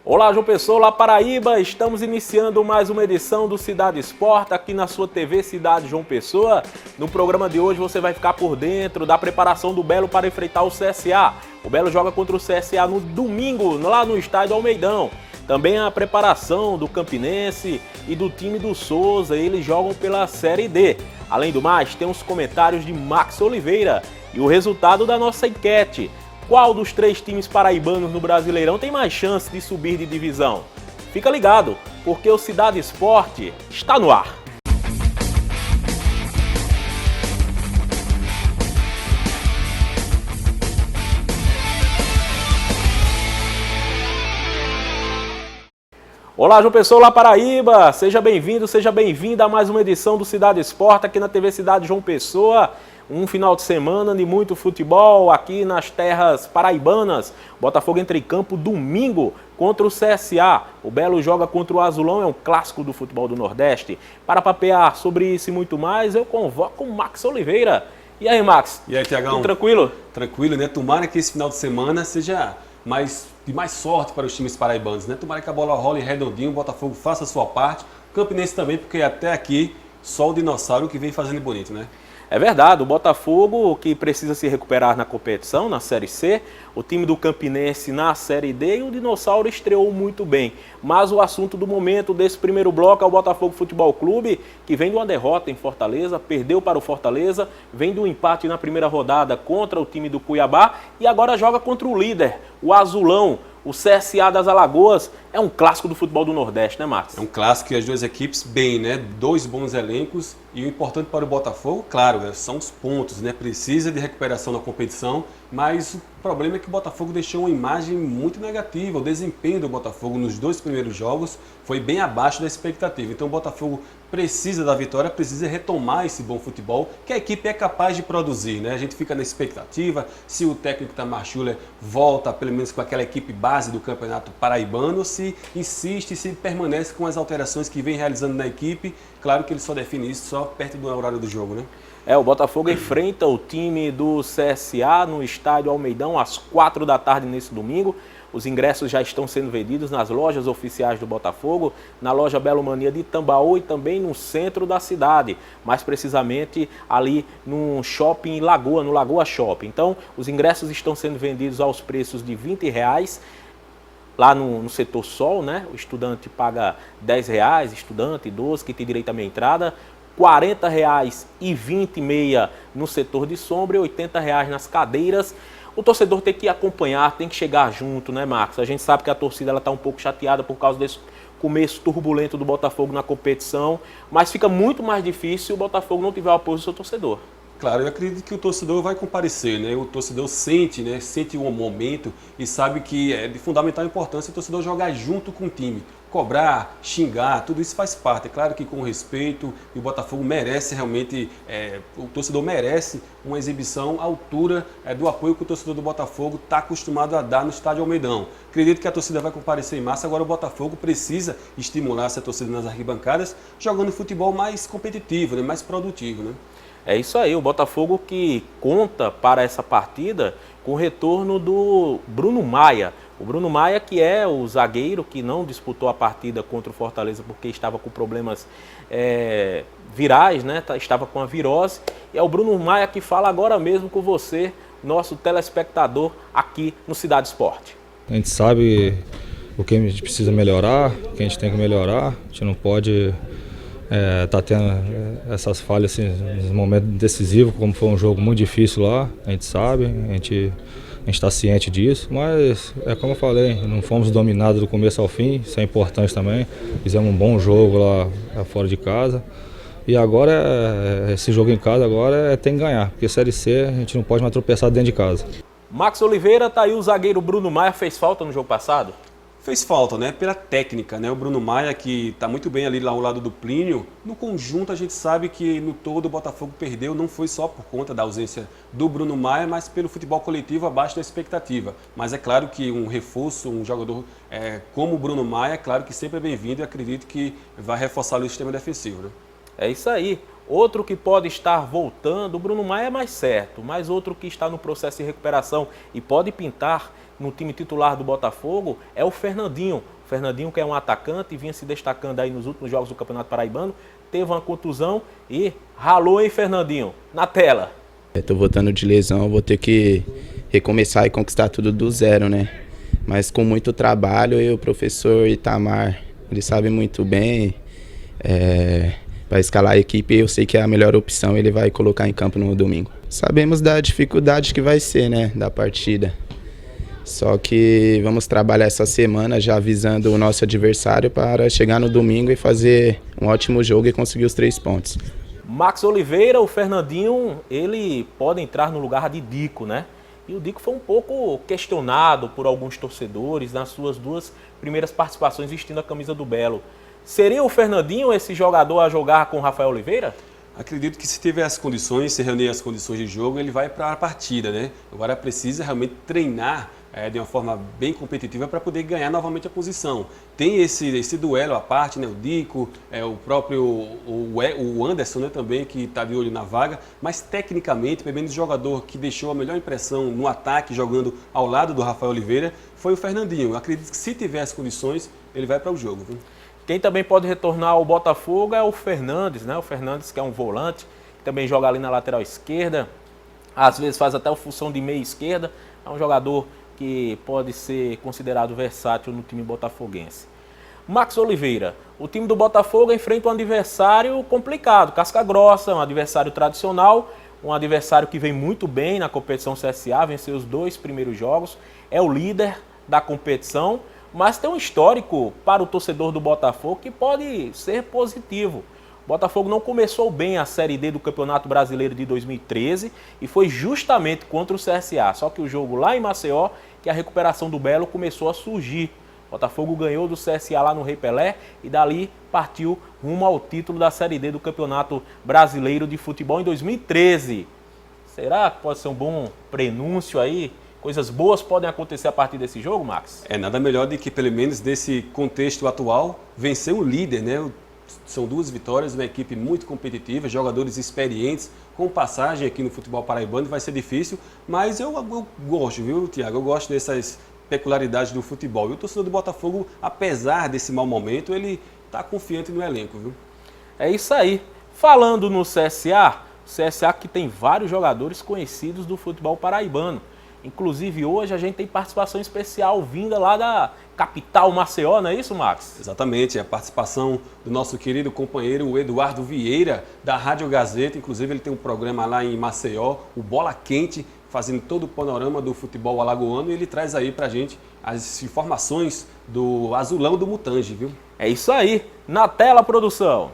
Olá, João Pessoa, olá, Paraíba. Estamos iniciando mais uma edição do Cidade Esporte aqui na sua TV Cidade João Pessoa. No programa de hoje você vai ficar por dentro da preparação do Belo para enfrentar o CSA. O Belo joga contra o CSA no domingo, lá no estádio Almeidão. Também a preparação do Campinense e do time do Souza, eles jogam pela Série D. Além do mais, tem os comentários de Max Oliveira e o resultado da nossa enquete. Qual dos 3 times paraibanos no Brasileirão tem mais chance de subir de divisão? Fica ligado, porque o Cidade Esporte está no ar. Olá, João Pessoa, olá, Paraíba! Seja bem-vindo, seja bem-vinda a mais uma edição do Cidade Esporte aqui na TV Cidade João Pessoa. Um final de semana de muito futebol aqui nas terras paraibanas. Botafogo entra em campo domingo contra o CSA. O Belo joga contra o Azulão, é um clássico do futebol do Nordeste. Para papear sobre isso e muito mais, eu convoco o Max Oliveira. E aí, Max? E aí, Tiagão? Tudo tranquilo? Tranquilo, né? Tomara que esse final de semana seja de mais sorte para os times paraibanos, né? Tomara que a bola role redondinho, o Botafogo faça a sua parte. O Campinense também, porque até aqui só o dinossauro que vem fazendo bonito, né? É verdade, o Botafogo que precisa se recuperar na competição, na Série C, o time do Campinense na Série D e o Dinossauro estreou muito bem. Mas o assunto do momento desse primeiro bloco é o Botafogo Futebol Clube, que vem de uma derrota em Fortaleza, perdeu para o Fortaleza, vem do empate na primeira rodada contra o time do Cuiabá e agora joga contra o líder, o Azulão. O CSA das Alagoas é um clássico do futebol do Nordeste, né, Max? É um clássico e as duas equipes bem, né? 2 bons elencos e o importante para o Botafogo, claro, são os pontos, né? Precisa de recuperação na competição, mas o problema é que o Botafogo deixou uma imagem muito negativa. O desempenho do Botafogo nos 2 primeiros jogos foi bem abaixo da expectativa. Então o Botafogo precisa da vitória, precisa retomar esse bom futebol que a equipe é capaz de produzir, né? A gente fica na expectativa se o técnico Tamar Schuller volta pelo menos com aquela equipe base do Campeonato Paraibano, se insiste, se permanece com as alterações que vem realizando na equipe. Claro que ele só define isso só perto do horário do jogo, né? O Botafogo enfrenta o time do CSA no estádio Almeidão às 4 da tarde nesse domingo. Os ingressos já estão sendo vendidos nas lojas oficiais do Botafogo, na loja Belo Mania de Tambaú e também no centro da cidade, mais precisamente ali no shopping Lagoa, no Lagoa Shopping. Então, os ingressos estão sendo vendidos aos preços de R$20, lá no setor Sol, né? O estudante paga R$10, estudante, idoso, que tem direito à meia entrada, R$40 e 20 meia no setor de sombra e R$80 nas cadeiras. O torcedor tem que acompanhar, tem que chegar junto, né, Marcos? A gente sabe que a torcida está um pouco chateada por causa desse começo turbulento do Botafogo na competição, mas fica muito mais difícil se o Botafogo não tiver o apoio do seu torcedor. Claro, eu acredito que o torcedor vai comparecer, né? O torcedor sente, né? Sente o momento e sabe que é de fundamental importância o torcedor jogar junto com o time. Cobrar, xingar, tudo isso faz parte. É claro que com respeito, e o Botafogo merece realmente, o torcedor merece uma exibição à altura do apoio que o torcedor do Botafogo está acostumado a dar no estádio Almeidão. Acredito que a torcida vai comparecer em massa, agora o Botafogo precisa estimular essa torcida nas arquibancadas, jogando futebol mais competitivo, né? Mais produtivo, né? É isso aí, o Botafogo que conta para essa partida com o retorno do Bruno Maia. O Bruno Maia, que é o zagueiro que não disputou a partida contra o Fortaleza porque estava com problemas virais, né? Estava com a virose. E é o Bruno Maia que fala agora mesmo com você, nosso telespectador aqui no Cidade Esporte. A gente sabe o que a gente precisa melhorar, o que a gente tem que melhorar. A gente não pode tá tendo essas falhas assim, nos momentos decisivos, como foi um jogo muito difícil lá, a gente sabe, a gente está ciente disso, mas é como eu falei, não fomos dominados do começo ao fim, isso é importante também, fizemos um bom jogo lá fora de casa e agora, esse jogo em casa agora tem que ganhar, porque Série C a gente não pode mais tropeçar dentro de casa. Max Oliveira, tá aí o zagueiro Bruno Maia, fez falta no jogo passado? Fez falta, né? Pela técnica, né? O Bruno Maia, que está muito bem ali lá ao lado do Plínio. No conjunto, a gente sabe que no todo o Botafogo perdeu, não foi só por conta da ausência do Bruno Maia, mas pelo futebol coletivo abaixo da expectativa. Mas é claro que um reforço, um jogador como o Bruno Maia, é claro que sempre é bem-vindo e acredito que vai reforçar o sistema defensivo, né? É isso aí. Outro que pode estar voltando, o Bruno Maia é mais certo, mas outro que está no processo de recuperação e pode pintar no time titular do Botafogo é o Fernandinho. O Fernandinho, que é um atacante e vinha se destacando aí nos últimos jogos do Campeonato Paraibano, teve uma contusão e ralou, hein, Fernandinho? Na tela. Estou voltando de lesão, vou ter que recomeçar e conquistar tudo do zero, né? Mas com muito trabalho, e o professor Itamar, ele sabe muito bem, para escalar a equipe, eu sei que é a melhor opção, ele vai colocar em campo no domingo. Sabemos da dificuldade que vai ser, né, da partida. Só que vamos trabalhar essa semana já avisando o nosso adversário para chegar no domingo e fazer um ótimo jogo e conseguir os 3 pontos. Max Oliveira, o Fernandinho, ele pode entrar no lugar de Dico, né? E o Dico foi um pouco questionado por alguns torcedores nas suas 2 primeiras participações vestindo a camisa do Belo. Seria o Fernandinho esse jogador a jogar com o Rafael Oliveira? Acredito que se tiver as condições, se reunir as condições de jogo, ele vai para a partida, né? Agora precisa realmente treinar de uma forma bem competitiva para poder ganhar novamente a posição. Tem esse duelo à parte, né? O Dico, o próprio o Anderson, né, também, que está de olho na vaga, mas tecnicamente, pelo menos o jogador que deixou a melhor impressão no ataque, jogando ao lado do Rafael Oliveira, foi o Fernandinho. Eu acredito que se tiver as condições, ele vai para o jogo, viu? Quem também pode retornar ao Botafogo é o Fernandes, né? O Fernandes, que é um volante, que também joga ali na lateral esquerda, às vezes faz até a função de meia esquerda. É um jogador que pode ser considerado versátil no time botafoguense. Max Oliveira, o time do Botafogo enfrenta um adversário complicado, casca grossa, um adversário tradicional, um adversário que vem muito bem na competição CSA, venceu os 2 primeiros jogos, é o líder da competição, mas tem um histórico para o torcedor do Botafogo que pode ser positivo. O Botafogo não começou bem a Série D do Campeonato Brasileiro de 2013 e foi justamente contra o CSA. Só que o jogo lá em Maceió, que a recuperação do Belo começou a surgir. O Botafogo ganhou do CSA lá no Rei Pelé e dali partiu rumo ao título da Série D do Campeonato Brasileiro de Futebol em 2013. Será que pode ser um bom prenúncio aí? Coisas boas podem acontecer a partir desse jogo, Max? Nada melhor do que, pelo menos nesse contexto atual, vencer o líder, né? São 2 vitórias, uma equipe muito competitiva, jogadores experientes, com passagem aqui no futebol paraibano, vai ser difícil, mas eu gosto, viu, Thiago? Eu gosto dessas peculiaridades do futebol. E o torcedor do Botafogo, apesar desse mau momento, ele está confiante no elenco, viu? É isso aí. Falando no CSA, o CSA que tem vários jogadores conhecidos do futebol paraibano. Inclusive hoje a gente tem participação especial vinda lá da capital Maceió, não é isso, Max? Exatamente, a participação do nosso querido companheiro Eduardo Vieira, da Rádio Gazeta. Inclusive ele tem um programa lá em Maceió, o Bola Quente, fazendo todo o panorama do futebol alagoano, e ele traz aí pra gente as informações do Azulão do Mutange, viu? É isso aí, na tela, produção.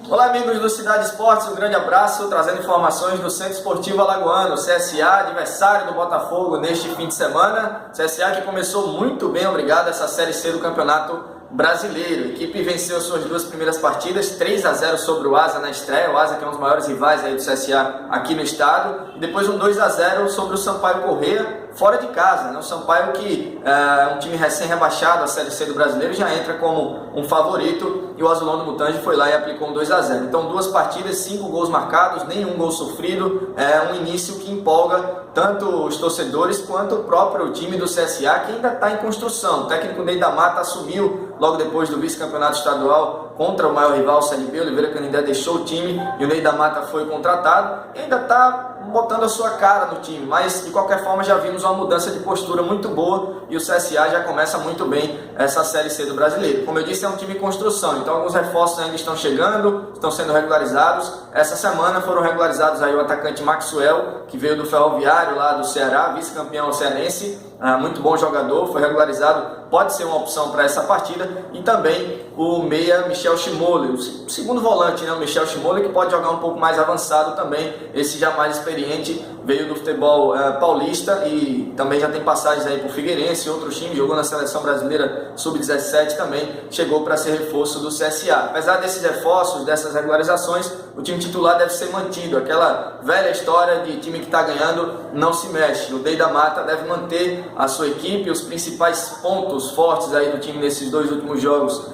Olá, amigos do Cidade Esportes, um grande abraço, trazendo informações do Centro Esportivo Alagoano, CSA, adversário do Botafogo neste fim de semana. CSA que começou muito bem, obrigado, essa Série C do Campeonato Brasileiro. A equipe venceu suas 2 primeiras partidas, 3-0 sobre o Asa na estreia, o Asa que é um dos maiores rivais aí do CSA aqui no estado, e depois um 2-0 sobre o Sampaio Corrêa, fora de casa, né? O Sampaio que é um time recém-rebaixado, a Série C do Brasileiro, já entra como um favorito, e o Azulão do Mutange foi lá e aplicou um 2-0. Então 2 partidas, 5 gols marcados, nenhum gol sofrido, é um início que empolga tanto os torcedores quanto o próprio time do CSA, que ainda está em construção. O técnico Ney da Mata assumiu logo depois do vice-campeonato estadual contra o maior rival, o CNB. Oliveira Canindé deixou o time e o Ney da Mata foi contratado e ainda está botando a sua cara no time, mas de qualquer forma já vimos uma mudança de postura muito boa e o CSA já começa muito bem essa Série C do Brasileiro. Como eu disse, é um time em construção, então alguns reforços ainda estão chegando, estão sendo regularizados. Essa semana foram regularizados aí o atacante Maxwell, que veio do Ferroviário lá do Ceará, vice-campeão cearense, muito bom jogador, foi regularizado, pode ser uma opção para essa partida, e também o meia Michel Chimole, o segundo volante, né, o Michel Chimole, que pode jogar um pouco mais avançado também, esse já mais experiente, veio do futebol paulista e também já tem passagens aí por Figueirense e outros times, jogou na Seleção Brasileira Sub-17 também, chegou para ser reforço do CSA. Apesar desses reforços, dessas regularizações, o time titular deve ser mantido, aquela velha história de time que está ganhando não se mexe. O Ney da Mata deve manter a sua equipe, os principais pontos fortes aí do time nesses 2 últimos jogos,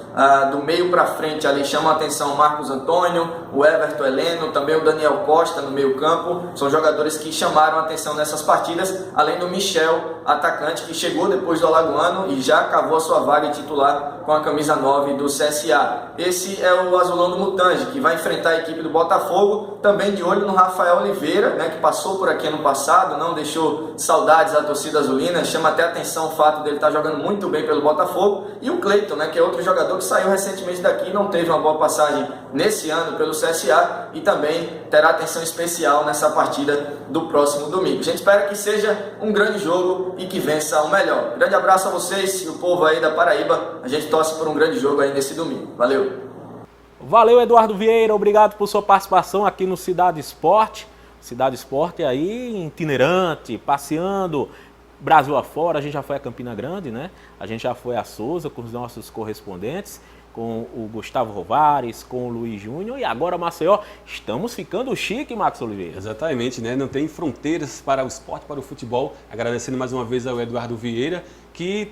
do meio para frente ali chamam a atenção o Marcos Antônio, o Everton Heleno, também o Daniel Costa no meio campo, são jogadores que chamaram a atenção nessas partidas, além do Michel atacante que chegou depois do Alagoano e já cavou a sua vaga titular com a camisa 9 do CSA. Esse é o azulão do Mutange, que vai enfrentar a equipe do Botafogo, também de olho no Rafael Oliveira, né, que passou por aqui ano passado, não deixou saudades da torcida azulina, chama até atenção o fato dele estar jogando muito bem pelo Botafogo, e o Cleiton, né, que é outro jogador que saiu recentemente daqui e não teve uma boa passagem nesse ano pelo CSA, e também terá atenção especial nessa partida do próximo domingo. A gente espera que seja um grande jogo e que vença o melhor. Grande abraço a vocês e o povo aí da Paraíba. A gente torce por um grande jogo aí nesse domingo. Valeu! Valeu, Eduardo Vieira. Obrigado por sua participação aqui no Cidade Esporte. Cidade Esporte aí itinerante, passeando Brasil afora. A gente já foi a Campina Grande, né? A gente já foi a Souza com os nossos correspondentes, com o Gustavo Rovares, com o Luiz Júnior e agora Maceió. Estamos ficando chique, Max Oliveira. Exatamente, né? Não tem fronteiras para o esporte, para o futebol. Agradecendo mais uma vez ao Eduardo Vieira, que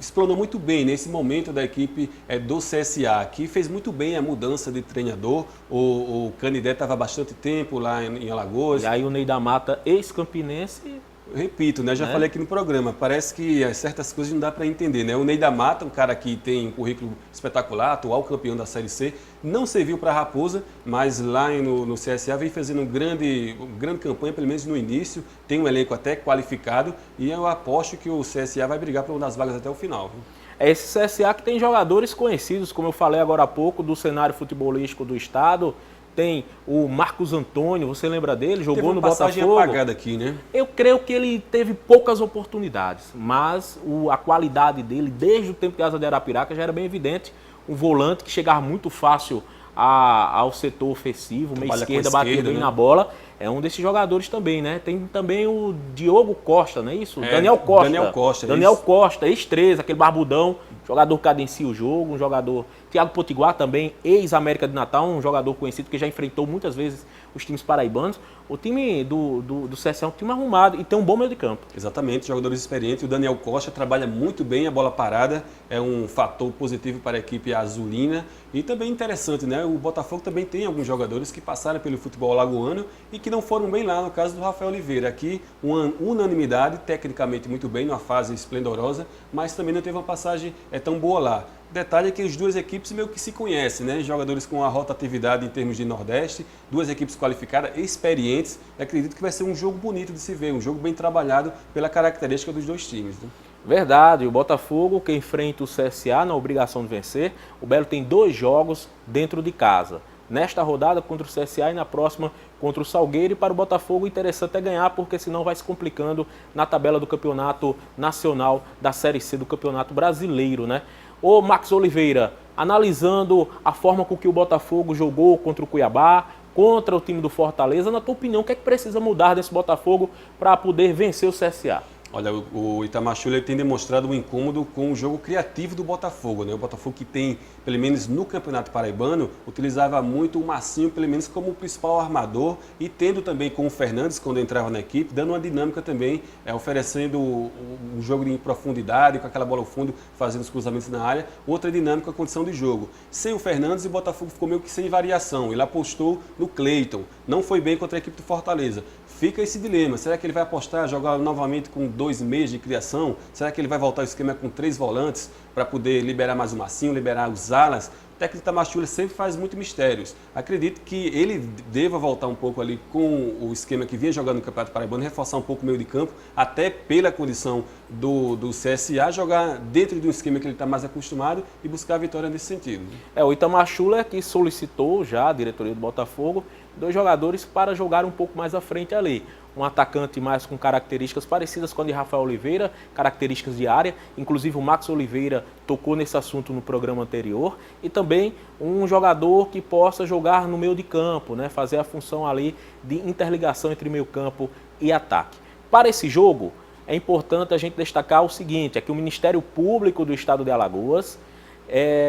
explanou muito bem nesse momento da equipe do CSA, que fez muito bem a mudança de treinador. O Canidé estava há bastante tempo lá em Alagoas. E aí o Ney da Mata, ex-campinense... Repito, né? Já falei aqui no programa, parece que certas coisas não dá para entender, né? O Ney da Mata, um cara que tem um currículo espetacular, atual campeão da Série C, não serviu para a Raposa, mas lá no CSA vem fazendo uma grande campanha, pelo menos no início, tem um elenco até qualificado e eu aposto que o CSA vai brigar por uma das vagas até o final. Viu? É esse CSA que tem jogadores conhecidos, como eu falei agora há pouco, do cenário futebolístico do estado. Tem o Marcos Antônio, você lembra dele? Jogou no Botafogo. Teve uma passagem apagada aqui, né? Eu creio que ele teve poucas oportunidades, mas a qualidade dele, desde o tempo de Asa de Arapiraca, já era bem evidente. Um volante que chegava muito fácil ao setor ofensivo, meia esquerda, batia bem na bola. É um desses jogadores também, né? Tem também o Diogo Costa, não é isso? Daniel Costa. Daniel Costa, ex-13, aquele barbudão, jogador que cadencia o jogo, um jogador... Thiago Potiguar também, ex-América de Natal, um jogador conhecido que já enfrentou muitas vezes os times paraibanos. O time do CSA é um time arrumado e tem um bom meio de campo. Exatamente, jogadores experientes. O Daniel Costa trabalha muito bem a bola parada, é um fator positivo para a equipe azulina. E também interessante, né? O Botafogo também tem alguns jogadores que passaram pelo futebol alagoano e que não foram bem lá, no caso do Rafael Oliveira. Aqui, uma unanimidade, tecnicamente muito bem, numa fase esplendorosa, mas também não teve uma passagem tão boa lá. Detalhe é que as duas equipes meio que se conhecem, né? Jogadores com a rotatividade em termos de Nordeste, duas equipes qualificadas, experientes. Eu acredito que vai ser um jogo bonito de se ver, um jogo bem trabalhado pela característica dos dois times, né? Verdade, o Botafogo que enfrenta o CSA na obrigação de vencer. O Belo tem 2 jogos dentro de casa. Nesta rodada contra o CSA e na próxima contra o Salgueiro. E para o Botafogo o interessante é ganhar, porque senão vai se complicando na tabela do campeonato nacional da Série C do Campeonato Brasileiro, né? Ô Max Oliveira, analisando a forma com que o Botafogo jogou contra o Cuiabá, contra o time do Fortaleza, na tua opinião, o que é que precisa mudar desse Botafogo para poder vencer o CSA? Olha, o Itamar Schüller tem demonstrado um incômodo com o jogo criativo do Botafogo, né? O Botafogo que tem, pelo menos no Campeonato Paraibano, utilizava muito o Massinho, pelo menos como o principal armador, e tendo também com o Fernandes, quando entrava na equipe, dando uma dinâmica também, oferecendo um jogo em profundidade, com aquela bola ao fundo, fazendo os cruzamentos na área, outra dinâmica, condição de jogo. Sem o Fernandes, o Botafogo ficou meio que sem variação. Ele apostou no Cleiton, não foi bem contra a equipe do Fortaleza. Fica esse dilema, será que ele vai apostar, jogar novamente com 2 meias de criação? Será que ele vai voltar ao esquema com 3 volantes para poder liberar mais o Massinho, liberar os alas? O técnico Itamar Schüller sempre faz muito mistérios. Acredito que ele deva voltar um pouco ali com o esquema que vinha jogando no Campeonato Paraibano, reforçar um pouco o meio de campo, até pela condição do CSA, jogar dentro de um esquema que ele está mais acostumado e buscar a vitória nesse sentido. O Itamar Schüller que solicitou já a diretoria do Botafogo 2 jogadores para jogar um pouco mais à frente ali. Um atacante mais com características parecidas com a de Rafael Oliveira, características de área, inclusive o Max Oliveira tocou nesse assunto no programa anterior, e também um jogador que possa jogar no meio de campo, né, fazer a função ali de interligação entre meio campo e ataque. Para esse jogo, é importante a gente destacar o seguinte, é que o Ministério Público do Estado de Alagoas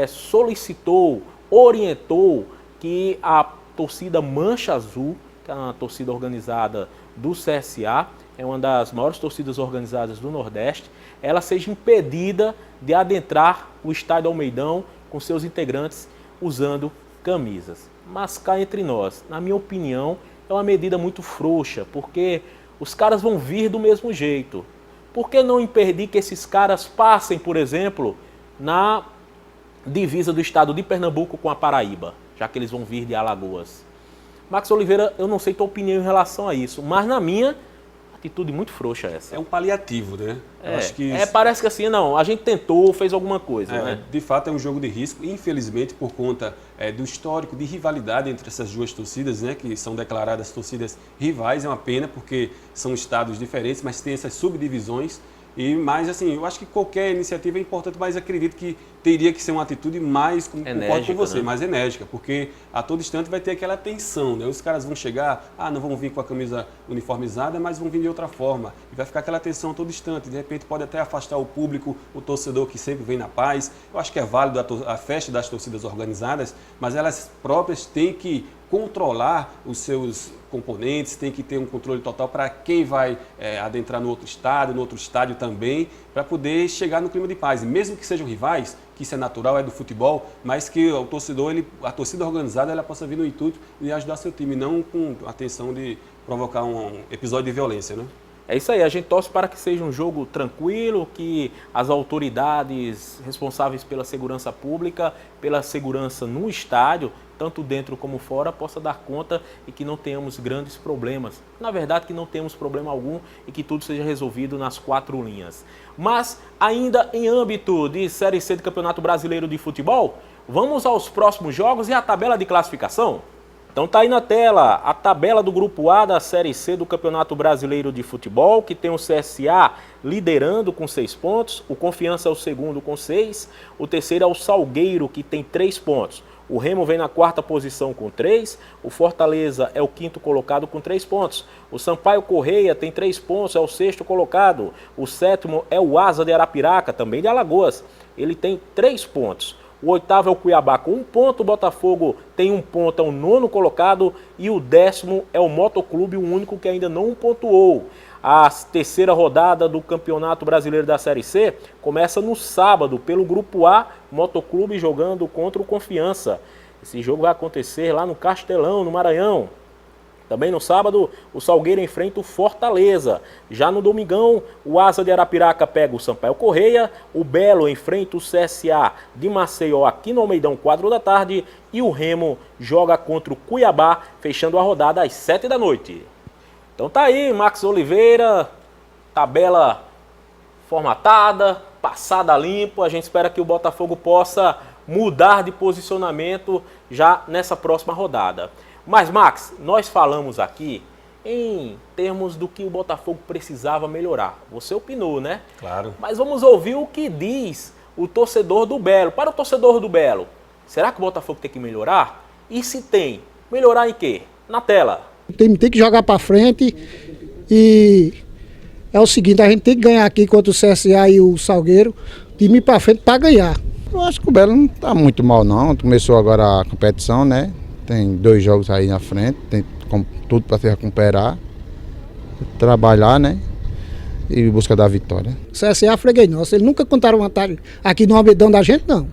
solicitou, orientou que a torcida Mancha Azul, que é uma torcida organizada do CSA, é uma das maiores torcidas organizadas do Nordeste, ela seja impedida de adentrar o estádio Almeidão com seus integrantes usando camisas. Mas cá entre nós, na minha opinião, é uma medida muito frouxa, porque os caras vão vir do mesmo jeito. Por que não impedir que esses caras passem, por exemplo, na divisa do estado de Pernambuco com a Paraíba, já que eles vão vir de Alagoas? Max Oliveira, eu não sei tua opinião em relação a isso, mas na minha, atitude muito frouxa essa. É um paliativo, né? Eu acho que parece que assim, não, a gente tentou, fez alguma coisa, né? De fato é um jogo de risco, infelizmente por conta do histórico de rivalidade entre essas duas torcidas, né, que são declaradas torcidas rivais. É uma pena porque são estados diferentes, mas tem essas subdivisões. Mas assim, eu acho que qualquer iniciativa é importante, mas acredito que teria que ser uma atitude mais, concordo com você, né? Mais enérgica, porque a todo instante vai ter aquela tensão, né? Os caras vão chegar, não vão vir com a camisa uniformizada, mas vão vir de outra forma. E vai ficar aquela tensão a todo instante. De repente pode até afastar o público, o torcedor que sempre vem na paz. Eu acho que é válido a festa das torcidas organizadas, mas elas próprias têm que controlar os seus componentes, tem que ter um controle total para quem vai adentrar no outro estádio também, para poder chegar no clima de paz. E mesmo que sejam rivais, que isso é natural, é do futebol, mas que o torcedor, a torcida organizada, ela possa vir no intuito de ajudar seu time, não com a intenção de provocar um episódio de violência, né? É isso aí, a gente torce para que seja um jogo tranquilo, que as autoridades responsáveis pela segurança pública, pela segurança no estádio, tanto dentro como fora, possa dar conta e que não tenhamos grandes problemas. Na verdade, que não temos problema algum e que tudo seja resolvido nas 4 linhas. Mas, ainda em âmbito de Série C do Campeonato Brasileiro de Futebol, vamos aos próximos jogos e a tabela de classificação? Então tá aí na tela a tabela do Grupo A da Série C do Campeonato Brasileiro de Futebol, que tem o CSA liderando com 6 pontos, o Confiança é o segundo com 6, o terceiro é o Salgueiro, que tem 3 pontos. O Remo vem na 4ª posição com 3, o Fortaleza é o 5º colocado com 3 pontos. O Sampaio Correia tem 3 pontos, é o 6º colocado. O 7º é o Asa de Arapiraca, também de Alagoas, ele tem 3 pontos. O 8º é o Cuiabá com 1 ponto, o Botafogo tem 1 ponto, é o 9º colocado. E o 10º é o Motoclube, o único que ainda não pontuou. A terceira rodada do Campeonato Brasileiro da Série C começa no sábado, pelo Grupo A, Motoclube jogando contra o Confiança. Esse jogo vai acontecer lá no Castelão, no Maranhão. Também no sábado, o Salgueiro enfrenta o Fortaleza. Já no domingão, o Asa de Arapiraca pega o Sampaio Correia, o Belo enfrenta o CSA de Maceió aqui no Almeidão, 4 da tarde, e o Remo joga contra o Cuiabá, fechando a rodada às 7 da noite. Então tá aí, Max Oliveira, tabela formatada, passada limpo. A gente espera que o Botafogo possa mudar de posicionamento já nessa próxima rodada. Mas, Max, nós falamos aqui em termos do que o Botafogo precisava melhorar. Você opinou, né? Claro. Mas vamos ouvir o que diz o torcedor do Belo. Para o torcedor do Belo, será que o Botafogo tem que melhorar? E se tem, melhorar em quê? Na tela. Tem que jogar para frente e é o seguinte, a gente tem que ganhar aqui contra o CSA e o Salgueiro, time ir para frente para ganhar. Eu acho que o Belo não está muito mal não, começou agora a competição, né? Tem 2 jogos aí na frente, tem tudo para se recuperar, trabalhar, né? E busca da vitória. O CSA é freguês nosso, eles nunca contaram vantagem aqui no Almeidão da gente, não.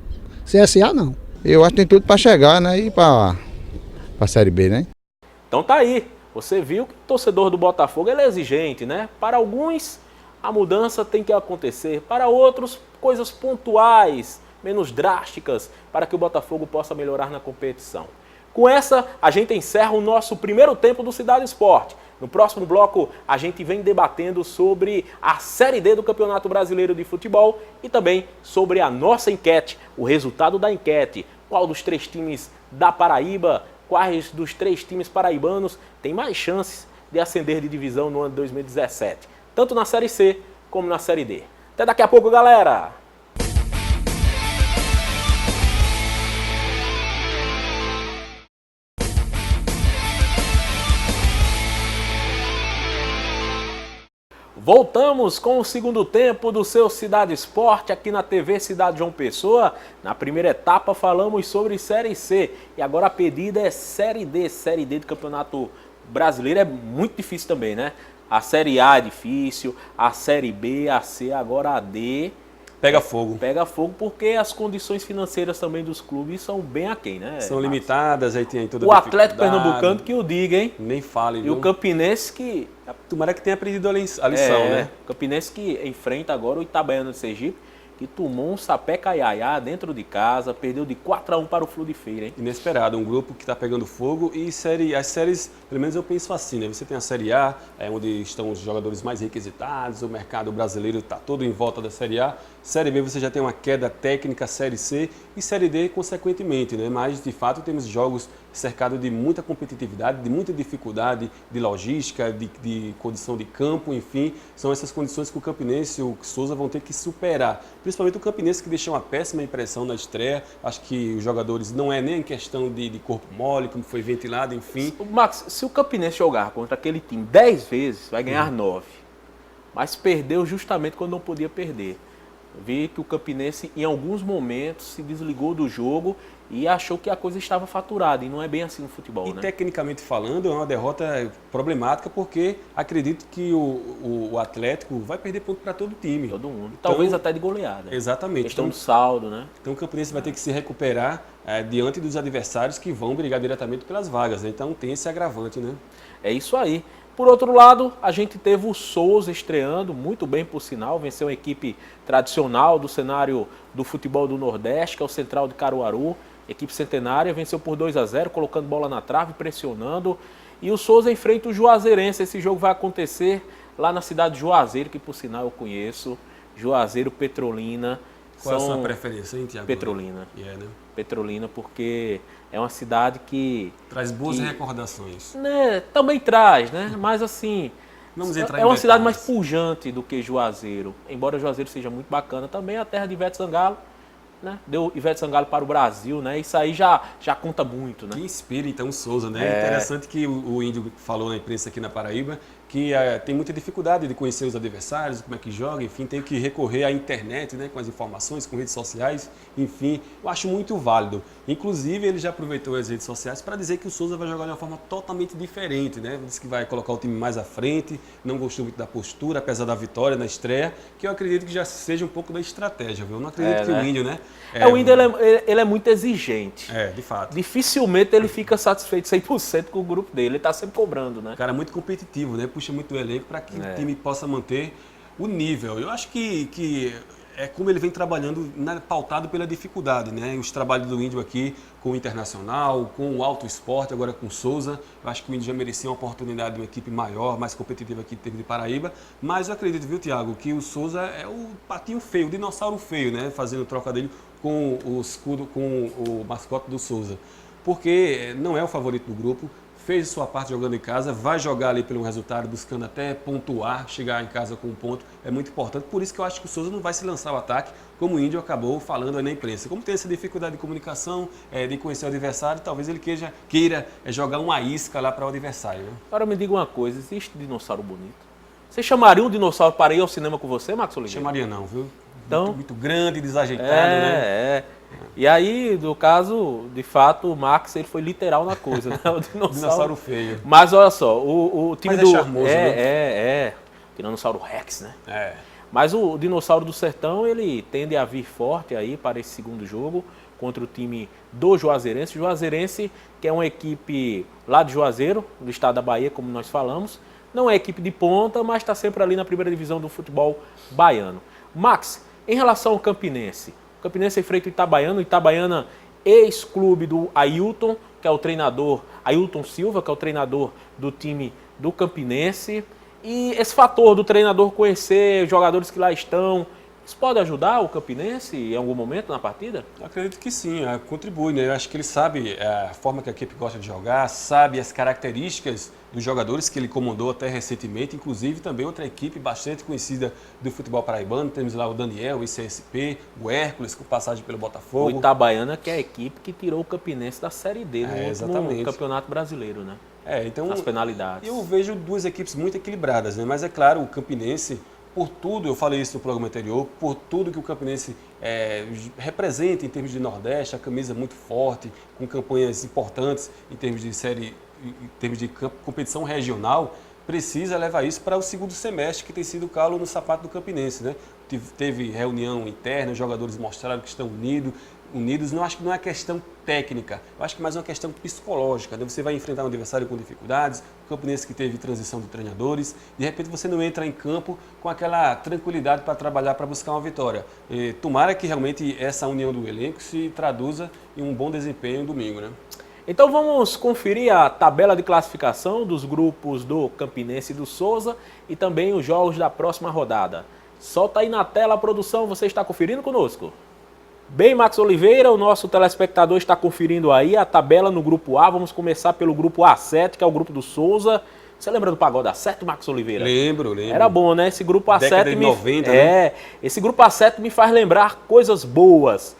CSA não. Eu acho que tem tudo para chegar, né? E para a Série B, né? Então tá aí, você viu que o torcedor do Botafogo ele é exigente, né? Para alguns a mudança tem que acontecer, para outros coisas pontuais, menos drásticas, para que o Botafogo possa melhorar na competição. Com essa, a gente encerra o nosso primeiro tempo do Cidade Esporte. No próximo bloco, a gente vem debatendo sobre a Série D do Campeonato Brasileiro de Futebol e também sobre a nossa enquete, o resultado da enquete. Qual dos 3 times da Paraíba, quais dos 3 times paraibanos tem mais chances de ascender de divisão no ano de 2017, tanto na Série C como na Série D. Até daqui a pouco, galera! Voltamos com o segundo tempo do seu Cidade Esporte aqui na TV Cidade João Pessoa. Na primeira etapa falamos sobre Série C e agora a pedida é Série D. Série D do Campeonato Brasileiro é muito difícil também, né? A Série A é difícil, a Série B, a C, agora a D. Pega fogo. Pega fogo porque as condições financeiras também dos clubes são bem aquém, né? São limitadas, aí tem toda O a Atlético dificuldade. Pernambucano que o diga, hein? Nem fale, E viu? o Campinense que... Tomara que tenha aprendido a lição, né? O Campinense que enfrenta agora o Itabaiana de Sergipe, que tomou um sapé caiaiá dentro de casa, perdeu de 4-1 para o Flu de Feira, hein? Inesperado, um grupo que está pegando fogo e as séries, pelo menos eu penso assim, né? Você tem a Série A, onde estão os jogadores mais requisitados, o mercado brasileiro está todo em volta da Série A. Série B você já tem uma queda técnica, Série C e Série D consequentemente, né? Mas de fato temos jogos cercados de muita competitividade, de muita dificuldade de logística, de condição de campo, enfim, são essas condições que o Campinense e o Souza vão ter que superar. Principalmente o Campinense, que deixou uma péssima impressão na estreia. Acho que os jogadores não é nem questão de corpo mole, como foi ventilado, enfim. Max, se o Campinense jogar contra aquele time 10 vezes, vai ganhar 9. Mas perdeu justamente quando não podia perder. Vi que o Campinense, em alguns momentos, se desligou do jogo e achou que a coisa estava faturada. E não é bem assim no futebol, né? Tecnicamente falando, é uma derrota problemática, porque acredito que o Atlético vai perder ponto para todo o time. Todo mundo. Então, Talvez até de goleada. Exatamente. Questão do saldo, né? Então o Campinense vai ter que se recuperar diante dos adversários que vão brigar diretamente pelas vagas, né? Então tem esse agravante, né? É isso aí. Por outro lado, a gente teve o Souza estreando, muito bem por sinal, venceu uma equipe tradicional do cenário do futebol do Nordeste, que é o Central de Caruaru, equipe centenária, venceu por 2-0, colocando bola na trave, pressionando. E o Souza enfrenta o Juazeirense, esse jogo vai acontecer lá na cidade de Juazeiro, que por sinal eu conheço, Juazeiro, Petrolina. Qual é a sua preferência, hein, Thiago? Petrolina. Né? Petrolina, porque é uma cidade que... Traz boas recordações. Né, também traz, né? Mas assim, Vamos entrar é uma em cidade detalhes. mais pujante do que Juazeiro. Embora Juazeiro seja muito bacana também, a terra de Ivete Sangalo, né? Deu Ivete Sangalo para o Brasil, né? Isso aí já conta muito, né? Que inspira então o Souza, né? É interessante que o Índio falou na imprensa aqui na Paraíba que tem muita dificuldade de conhecer os adversários, como é que joga, enfim, tem que recorrer à internet, né, com as informações, com redes sociais, enfim, eu acho muito válido. Inclusive, ele já aproveitou as redes sociais para dizer que o Souza vai jogar de uma forma totalmente diferente, né? Diz que vai colocar o time mais à frente, não gostou muito da postura, apesar da vitória na estreia, que eu acredito que já seja um pouco da estratégia, viu? Eu não acredito que né? o Índio, né? O Índio, ele é muito exigente. De fato. Dificilmente ele fica satisfeito 100% com o grupo dele, ele está sempre cobrando, né? Cara, muito competitivo, né? Puxa muito o elenco para que o time possa manter o nível. Eu acho que é como ele vem trabalhando, pautado pela dificuldade, né? Os trabalhos do Índio aqui com o Internacional, com o Alto Esporte, agora com o Souza. Eu acho que o Índio já merecia uma oportunidade de uma equipe maior, mais competitiva aqui de Paraíba. Mas eu acredito, viu, Thiago, que o Souza é o patinho feio, o dinossauro feio, né? Fazendo trocadilho com o escudo, com o mascote do Souza. Porque não é o favorito do grupo. Fez sua parte jogando em casa, vai jogar ali pelo resultado, buscando até pontuar, chegar em casa com um ponto, é muito importante. Por isso que eu acho que o Souza não vai se lançar ao ataque, como o Índio acabou falando aí na imprensa. Como tem essa dificuldade de comunicação, de conhecer o adversário, talvez ele queira jogar uma isca lá para o adversário. Né? Agora me diga uma coisa, existe dinossauro bonito? Você chamaria um dinossauro para ir ao cinema com você, Max Oliveira? Chamaria não, viu? Então, muito grande, desajeitado, né? E aí, no caso, de fato, o Max ele foi literal na coisa, né? O dinossauro feio. Mas olha só, o time Mas do... é charmoso, né? Tiranossauro Rex, né? Mas o Dinossauro do Sertão, ele tende a vir forte aí para esse segundo jogo contra o time do Juazeirense. Juazeirense, que é uma equipe lá de Juazeiro, do estado da Bahia, como nós falamos. Não é equipe de ponta, mas está sempre ali na primeira divisão do futebol baiano. Max, em relação ao Campinense, o Campinense enfrenta o Itabaiana, ex-clube do Ailton, que é o treinador, Ailton Silva, que é o treinador do time do Campinense. E esse fator do treinador conhecer jogadores que lá estão, isso pode ajudar o Campinense em algum momento na partida? Eu acredito que sim, contribui, né? Eu acho que ele sabe a forma que a equipe gosta de jogar, sabe as características dos jogadores que ele comandou até recentemente, inclusive também outra equipe bastante conhecida do futebol paraibano. Temos lá o Daniel, o ICSP, o Hércules, com passagem pelo Botafogo. O Itabaiana, que é a equipe que tirou o Campinense da Série D no último Campeonato Brasileiro, né? Então, as penalidades. Eu vejo duas equipes muito equilibradas, né? Mas é claro, o Campinense, por tudo, eu falei isso no programa anterior, por tudo que o Campinense representa em termos de Nordeste, a camisa muito forte, com campanhas importantes em termos de competição regional, precisa levar isso para o segundo semestre, que tem sido o calo no sapato do Campinense, né? Teve reunião interna, os jogadores mostraram que estão unidos. Não acho que não é questão técnica, eu acho que mais uma questão psicológica, né? Você vai enfrentar um adversário com dificuldades, o Campinense que teve transição de treinadores, de repente você não entra em campo com aquela tranquilidade para trabalhar, para buscar uma vitória. Tomara que realmente essa união do elenco se traduza em um bom desempenho domingo, né? Então vamos conferir a tabela de classificação dos grupos do Campinense e do Souza e também os jogos da próxima rodada. Solta aí na tela a produção, você está conferindo conosco? Bem, Max Oliveira, o nosso telespectador está conferindo aí a tabela no grupo A. Vamos começar pelo grupo A7, que é o grupo do Souza. Você lembra do Pagode A7, Max Oliveira? Lembro. Era bom, né? Esse grupo A7 década de 90, né? Esse grupo A7 me faz lembrar coisas boas.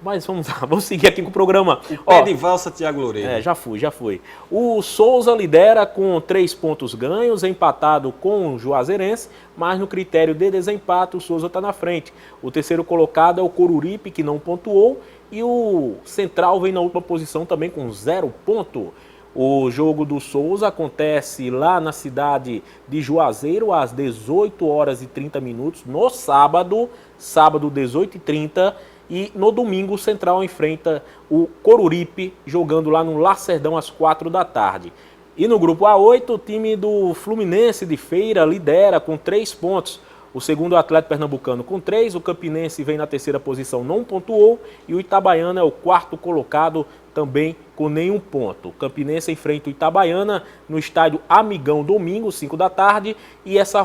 Mas vamos lá, vamos seguir aqui com o programa. Pé de valsa, Thiago Loureiro. Já fui. O Souza lidera com 3 pontos ganhos, empatado com o Juazeirense, mas no critério de desempate o Souza está na frente. O terceiro colocado é o Coruripe, que não pontuou, e o Central vem na última posição também com 0 ponto. O jogo do Souza acontece lá na cidade de Juazeiro às 18h30 no sábado, 18h30. E no domingo o Central enfrenta o Coruripe, jogando lá no Lacerdão às 4 da tarde. E no grupo A8, o time do Fluminense de Feira lidera com 3 pontos. O segundo Atlético Pernambucano com 3, o Campinense vem na terceira posição, não pontuou, e o Itabaiana é o quarto colocado, também com nenhum ponto. O Campinense enfrenta o Itabaiana no estádio Amigão domingo, 5 da tarde, e essa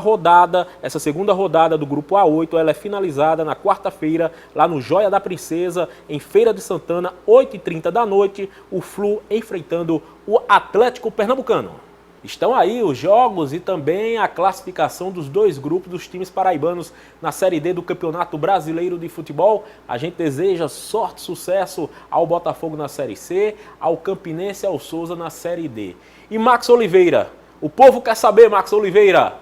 segunda rodada do grupo A8, ela é finalizada na quarta-feira, lá no Joia da Princesa, em Feira de Santana, 8h30 da noite, o Flu enfrentando o Atlético Pernambucano. Estão aí os jogos e também a classificação dos 2 grupos dos times paraibanos na Série D do Campeonato Brasileiro de Futebol. A gente deseja sorte e sucesso ao Botafogo na Série C, ao Campinense e ao Souza na Série D. E Max Oliveira, o povo quer saber, Max Oliveira,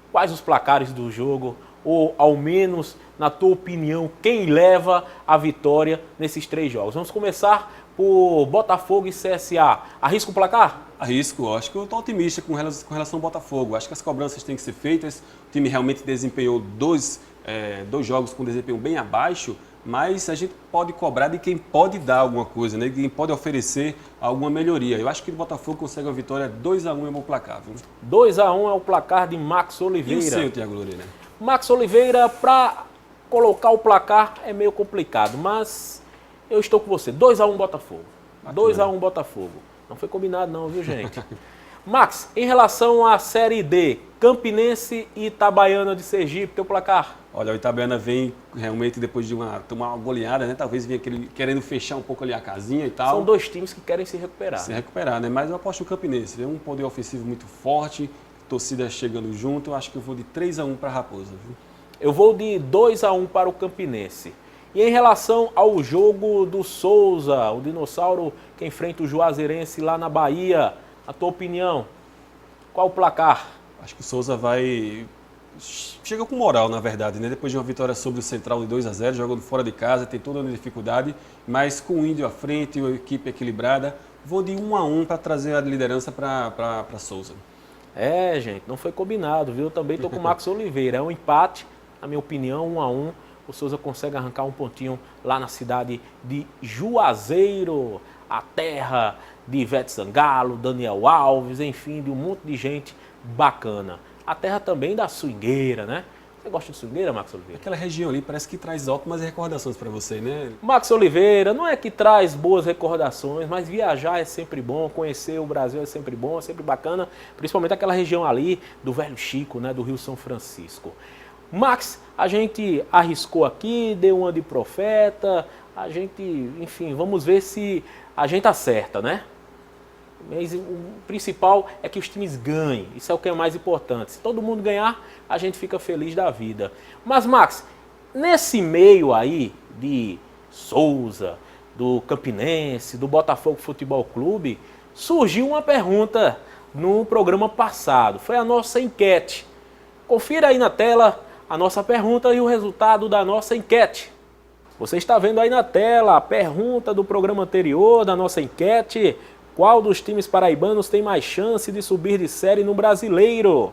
quais os placares do jogo, ou ao menos, na tua opinião, quem leva a vitória nesses 3 jogos? Vamos começar por Botafogo e CSA. Arrisca o placar? Arrisco, acho que eu estou otimista com relação ao Botafogo. Acho que as cobranças têm que ser feitas. O time realmente desempenhou dois jogos com desempenho bem abaixo, mas a gente pode cobrar de quem pode dar alguma coisa, né? De quem pode oferecer alguma melhoria. Eu acho que o Botafogo consegue uma vitória 2-1 é bom placar. 2-1 é o placar de Max Oliveira. E o seu, Thiago Loureiro? Max Oliveira, para colocar o placar é meio complicado, mas eu estou com você. 2-1 Botafogo. 2-1 Botafogo. Não foi combinado não, viu, gente? Max, em relação à Série D, Campinense e Itabaiana de Sergipe, teu placar? Olha, o Itabaiana vem realmente depois de tomar uma goleada, né? Talvez vinha querendo fechar um pouco ali a casinha e tal. São 2 times que querem se recuperar. Se recuperar, né? Mas eu aposto no Campinense. Tem um poder ofensivo muito forte, torcida chegando junto. Eu acho que eu vou de 3-1 para a Raposa, viu? Eu vou de 2-1 para o Campinense. E em relação ao jogo do Souza, o dinossauro que enfrenta o Juazeirense lá na Bahia, a tua opinião, qual o placar? Acho que o Souza chega com moral, na verdade, né? Depois de uma vitória sobre o Central de 2-0, jogando fora de casa, tem toda a dificuldade, mas com o Índio à frente e a equipe equilibrada, vou de 1-1 para trazer a liderança para Souza. Gente, não foi combinado, viu? Eu também estou com o Max Oliveira. É um empate, na minha opinião, 1-1. O Souza consegue arrancar um pontinho lá na cidade de Juazeiro, a terra de Ivete Sangalo, Daniel Alves, enfim, de um monte de gente bacana. A terra também da swingueira, né? Você gosta de swingueira, Max Oliveira? Aquela região ali parece que traz ótimas recordações para você, né? Max Oliveira, não é que traz boas recordações, mas viajar é sempre bom, conhecer o Brasil é sempre bom, é sempre bacana, principalmente aquela região ali do Velho Chico, né, do Rio São Francisco. Max, a gente arriscou aqui, deu uma de profeta, a gente, enfim, vamos ver se a gente acerta, né? Mas o principal é que os times ganhem, isso é o que é mais importante. Se todo mundo ganhar, a gente fica feliz da vida. Mas, Max, nesse meio aí de Souza, do Campinense, do Botafogo Futebol Clube, surgiu uma pergunta no programa passado, foi a nossa enquete. Confira aí na tela a nossa pergunta e o resultado da nossa enquete. Você está vendo aí na tela a pergunta do programa anterior, da nossa enquete. Qual dos times paraibanos tem mais chance de subir de série no Brasileiro?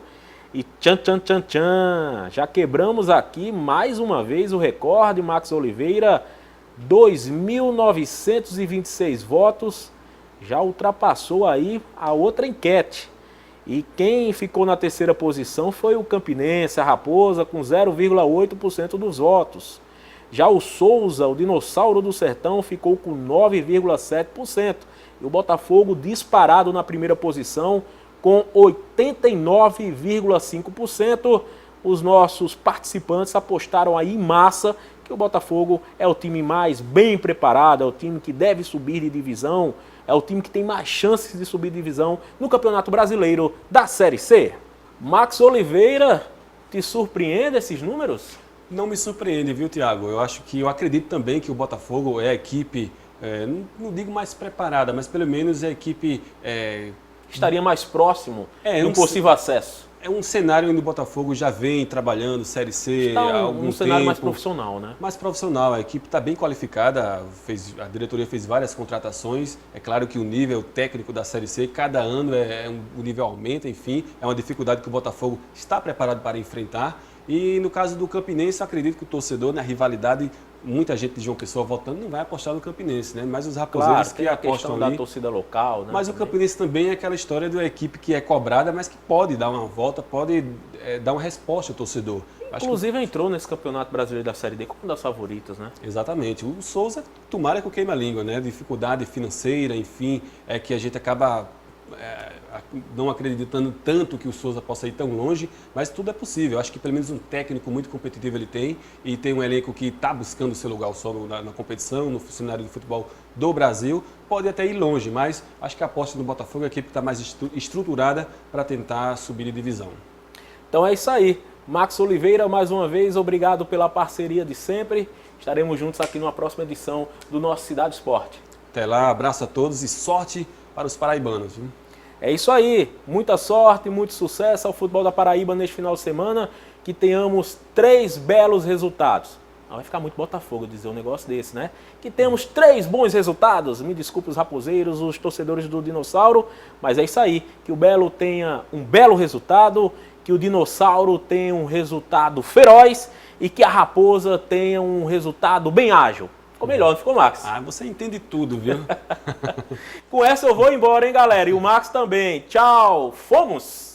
E tchan, tchan, tchan, tchan. Já quebramos aqui mais uma vez o recorde, Max Oliveira, 2.926 votos. Já ultrapassou aí a outra enquete. E quem ficou na terceira posição foi o Campinense, a Raposa, com 0,8% dos votos. Já o Souza, o Dinossauro do Sertão, ficou com 9,7%. E o Botafogo disparado na primeira posição com 89,5%. Os nossos participantes apostaram aí em massa que o Botafogo é o time mais bem preparado, é o time que deve subir de divisão, é o time que tem mais chances de subir de divisão no Campeonato Brasileiro da Série C. Max Oliveira, te surpreende esses números? Não me surpreende, viu, Thiago? Eu acredito também que o Botafogo é a equipe, não digo mais preparada, mas pelo menos é a equipe... estaria mais próximo de um possível acesso. É um cenário onde o Botafogo já vem trabalhando Série C há algum tempo. Cenário mais profissional, né? Mais profissional, a equipe está bem qualificada, a diretoria fez várias contratações. É claro que o nível técnico da Série C, cada ano o nível aumenta, enfim, é uma dificuldade que o Botafogo está preparado para enfrentar. E no caso do Campinense, eu acredito que o torcedor, na rivalidade, muita gente de João Pessoa votando, não vai apostar no Campinense, né? Mas os raposeiros que apostam ali... da torcida local, né? Mas o Campinense também é aquela história de uma equipe que é cobrada, mas que pode dar uma volta, pode dar uma resposta ao torcedor. Inclusive entrou nesse Campeonato Brasileiro da Série D como um das favoritas, né? Exatamente. O Souza, tomara que eu queime a língua, né? Dificuldade financeira, enfim, é que a gente acaba... não acreditando tanto que o Souza possa ir tão longe, mas tudo é possível. Acho que pelo menos um técnico muito competitivo ele tem e tem um elenco que está buscando seu lugar ao sol na competição, no cenário do futebol do Brasil. Pode até ir longe, mas acho que a aposta do Botafogo é a equipe que está mais estruturada para tentar subir de divisão. Então é isso aí. Max Oliveira, mais uma vez, obrigado pela parceria de sempre. Estaremos juntos aqui numa próxima edição do nosso Cidade Esporte. Até lá, abraço a todos e sorte para os paraibanos. Viu? É isso aí, muita sorte, muito sucesso ao futebol da Paraíba neste final de semana, que tenhamos 3 belos resultados. Não vai ficar muito Botafogo dizer um negócio desse, né? Que temos 3 bons resultados, me desculpe os raposeiros, os torcedores do Dinossauro, mas é isso aí, que o Belo tenha um belo resultado, que o Dinossauro tenha um resultado feroz e que a Raposa tenha um resultado bem ágil. Ficou melhor, não ficou, Max? Ah, você entende tudo, viu? Com essa eu vou embora, hein, galera? E o Max também. Tchau, fomos!